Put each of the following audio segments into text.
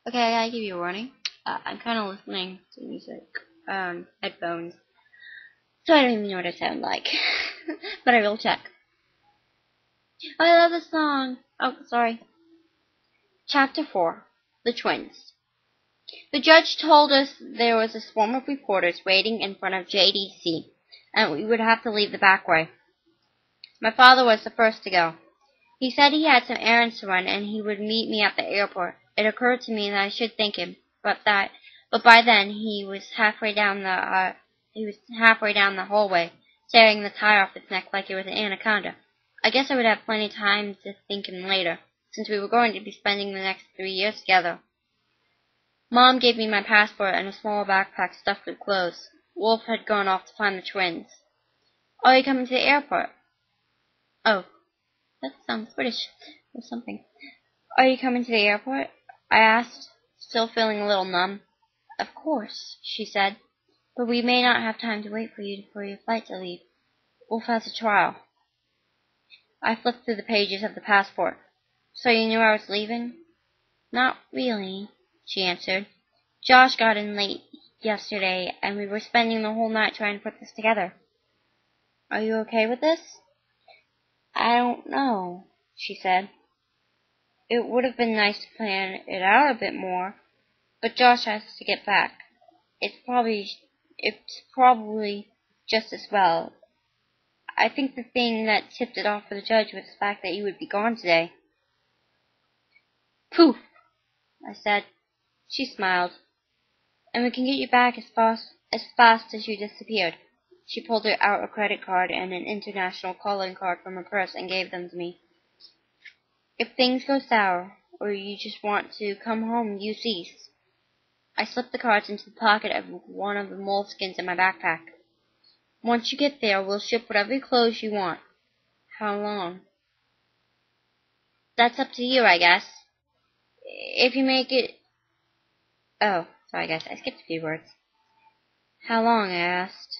Okay, I gotta give you a warning. I'm kind of listening to music, headphones, so I don't even know what I sound like. But I will check. Oh, I love this song. Oh, sorry. Chapter 4. The Twins. The judge told us there was a swarm of reporters waiting in front of JDC, and we would have to leave the back way. My father was the first to go. He said he had some errands to run, and he would meet me at the airport. It occurred to me that I should thank him, but by then he was halfway down the hallway, tearing the tie off its neck like it was an anaconda. I guess I would have plenty of time to thank him later, since we were going to be spending the next 3 years together. Mom gave me my passport and a small backpack stuffed with clothes. Wolf had gone off to find the twins. Are you coming to the airport? Oh, that sounds British or something. Are you coming to the airport? I asked, still feeling a little numb. Of course, she said, but we may not have time to wait for your flight to leave. Wolf has a trial. I flipped through the pages of the passport. So you knew I was leaving? Not really, she answered. Josh got in late yesterday, and we were spending the whole night trying to put this together. Are you okay with this? I don't know, she said. It would have been nice to plan it out a bit more, but Josh has to get back. It's probably just as well. I think the thing that tipped it off for the judge was the fact that you would be gone today. Poof, I said. She smiled. And we can get you back as fast as you disappeared. She pulled out a credit card and an international calling card from her purse and gave them to me. If things go sour, or you just want to come home, you cease. I slipped the cards into the pocket of one of the moleskins in my backpack. Once you get there, we'll ship whatever clothes you want. How long? That's up to you, I guess. If you make it... Oh, sorry guys, I skipped a few words. How long, I asked.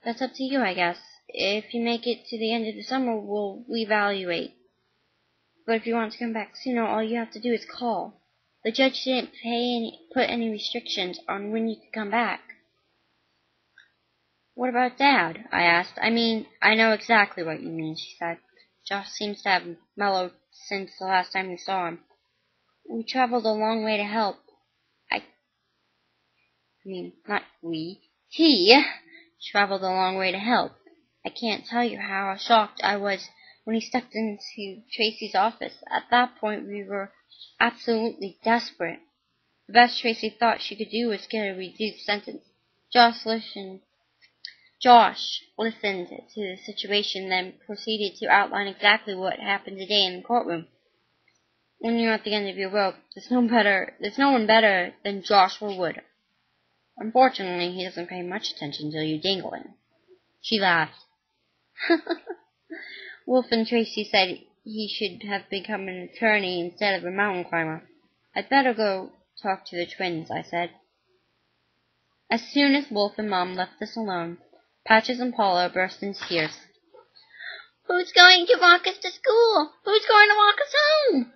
That's up to you, I guess. If you make it to the end of the summer, we'll reevaluate. But if you want to come back sooner, all you have to do is call. The judge didn't put any restrictions on when you could come back. What about Dad? I asked. I mean, I know exactly what you mean, she said. Josh seems to have mellowed since the last time we saw him. We traveled a long way to help. Not we. He traveled a long way to help. I can't tell you how shocked I was when he stepped into Tracy's office. At that point, we were absolutely desperate. The best Tracy thought she could do was get a reduced sentence. Josh listened to the situation, then proceeded to outline exactly what happened today in the courtroom. When you're at the end of your rope, there's no one better than Joshua Wood. Unfortunately, he doesn't pay much attention till you dangle him. She laughed. Wolf and Tracy said he should have become an attorney instead of a mountain climber. I'd better go talk to the twins, I said. As soon as Wolf and Mom left us alone, Patches and Paula burst into tears. Who's going to walk us to school? Who's going to walk us home?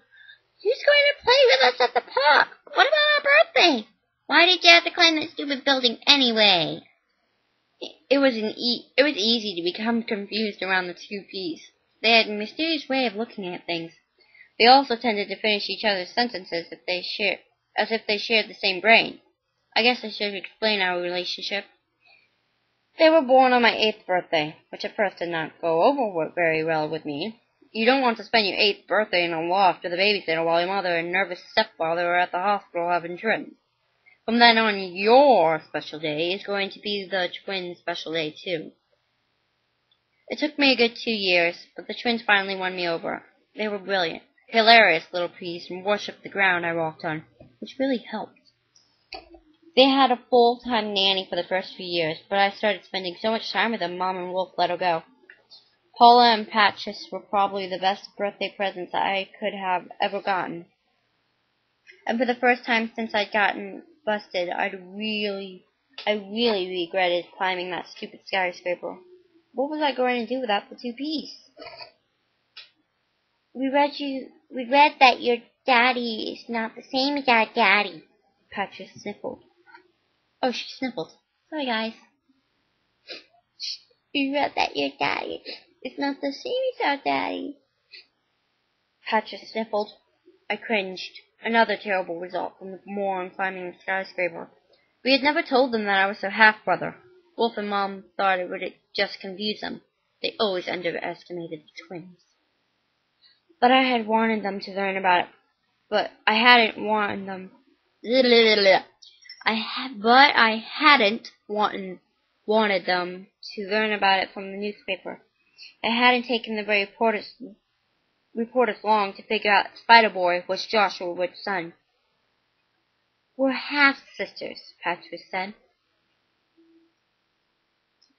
Who's going to play with us at the park? What about our birthday? Why did you have to climb that stupid building anyway? It was easy to become confused around the two P's. They had a mysterious way of looking at things. They also tended to finish each other's sentences as if they shared the same brain. I guess I should explain our relationship. They were born on my 8th birthday, which at first did not go over very well with me. You don't want to spend your 8th birthday in a loft with a babysitter while your mother and nervous stepfather are at the hospital having twins. From then on, your special day is going to be the twins' special day, too. It took me a good 2 years, but the twins finally won me over. They were brilliant, hilarious little peas and worshipped the ground I walked on, which really helped. They had a full-time nanny for the first few years, but I started spending so much time with them, Mom and Wolf let her go. Paula and Patches were probably the best birthday presents I could have ever gotten. And for the first time since I'd gotten busted, I really regretted climbing that stupid skyscraper. What was I going to do without the two P's? We read that your Daddy is not the same as our daddy. Patrick sniffled. Oh, she sniffled. Sorry, guys. You wrote that your daddy is not the same as our daddy. Patrick sniffled. I cringed. Another terrible result from the moron climbing the skyscraper. We had never told them that I was their half-brother. Wolf and Mom thought it would just confuse them. They always underestimated the twins. But I had wanted them to learn about it. But I hadn't wanted them. I hadn't wanted them to learn about it from the newspaper. It hadn't taken the very reporters long to figure out Spider-Boy was Joshua Wood's son. We're half-sisters, Patrick said.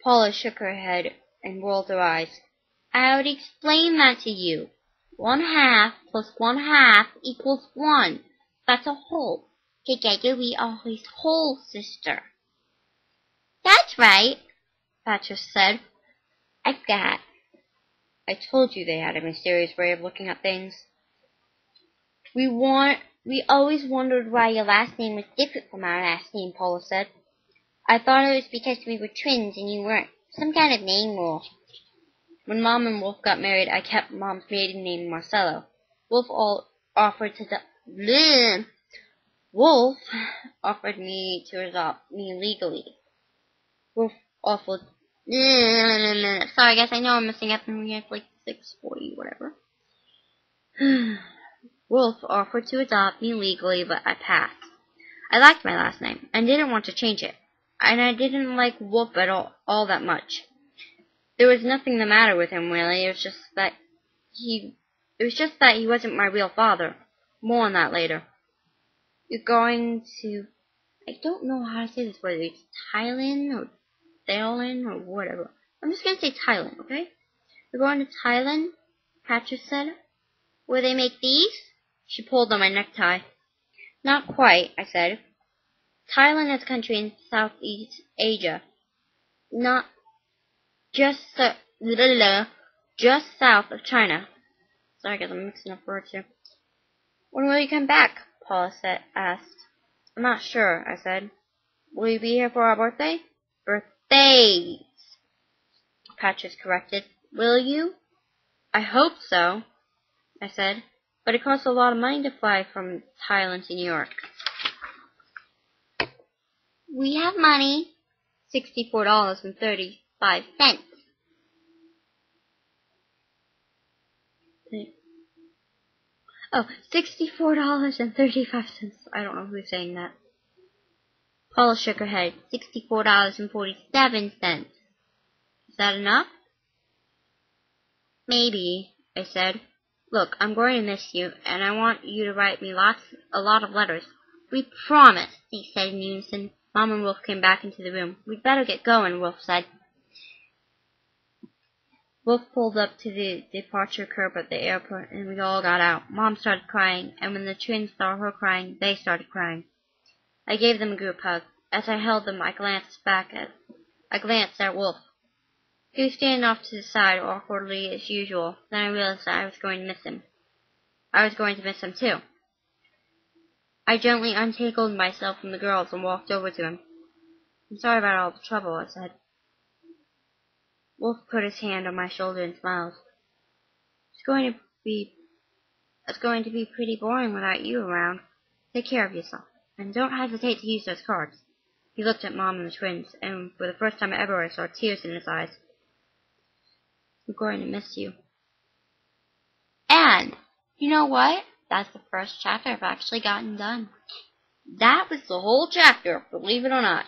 Paula shook her head and rolled her eyes. I already explained that to you. 1/2 plus 1/2 equals 1. That's a whole. Together we are his whole sister. That's right, Patrick said. I got. I told you they had a mysterious way of looking at things. We always wondered why your last name was different from our last name, Paula said. I thought it was because we were twins and you weren't. Some kind of name rule. When Mom and Wolf got married, I kept Mom's maiden name Marcello. Wolf offered me to adopt me legally. Wolf offered. Sorry, guys, I know I'm messing up and we have like 6:40, whatever. Wolf offered to adopt me legally, but I passed. I liked my last name and didn't want to change it. And I didn't like Wolf at all that much. There was nothing the matter with him, really. It was just that he wasn't my real father. More on that later. You're going to... I don't know how to say this, whether it's Thailand or Thailand or whatever. I'm just going to say Thailand, okay? You're going to Thailand, Patrick said. Where they make these? She pulled on my necktie. Not quite, I said. Thailand is a country in Southeast Asia. Not just south of China. Sorry, guys, I'm mixing up words here. When will you come back? Paula asked. I'm not sure, I said. Will you be here for our birthday? Birthdays, Patrick corrected. Will you? I hope so, I said. But it costs a lot of money to fly from Thailand to New York. We have money. $64.35. Oh, $64.35. I don't know who's saying that. Paula shook her head. $64.47. Is that enough? Maybe, I said. Look, I'm going to miss you, and I want you to write me a lot of letters. We promise, they said in unison. Mom and Wolf came back into the room. We'd better get going, Wolf said. Wolf pulled up to the departure curb at the airport, and we all got out. Mom started crying, and when the twins saw her crying, they started crying. I gave them a group hug. As I held them, I glanced at Wolf. He was standing off to the side awkwardly as usual. Then I realized that I was going to miss him. I was going to miss him too. I gently untangled myself from the girls and walked over to him. I'm sorry about all the trouble, I said. Wolf put his hand on my shoulder and smiled. It's going to be pretty boring without you around. Take care of yourself, and don't hesitate to use those cards. He looked at Mom and the twins, and for the first time ever I saw tears in his eyes. I'm going to miss you. And, you know what? That's the first chapter I've actually gotten done. That was the whole chapter, believe it or not.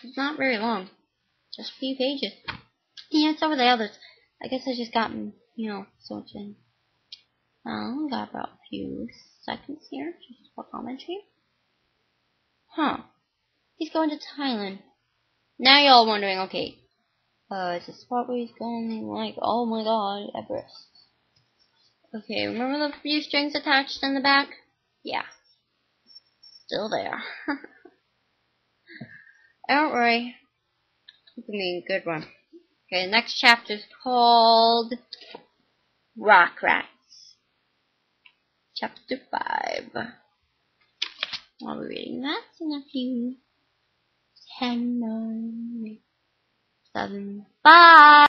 It's not very long. Just a few pages. Yeah, some of the others. I guess I just gotten, searching. Got about a few seconds here, just for commentary. Huh. He's going to Thailand. Now you're all wondering, okay, is the spot where he's going, like, oh my god, Everest. Okay, remember the few strings attached in the back? Yeah. Still there. Don't worry. It's gonna be a good one. Okay, the next chapter is called Rock Rats. chapter 5. I'll be reading that in a few 10, 9, 8, 7, 5.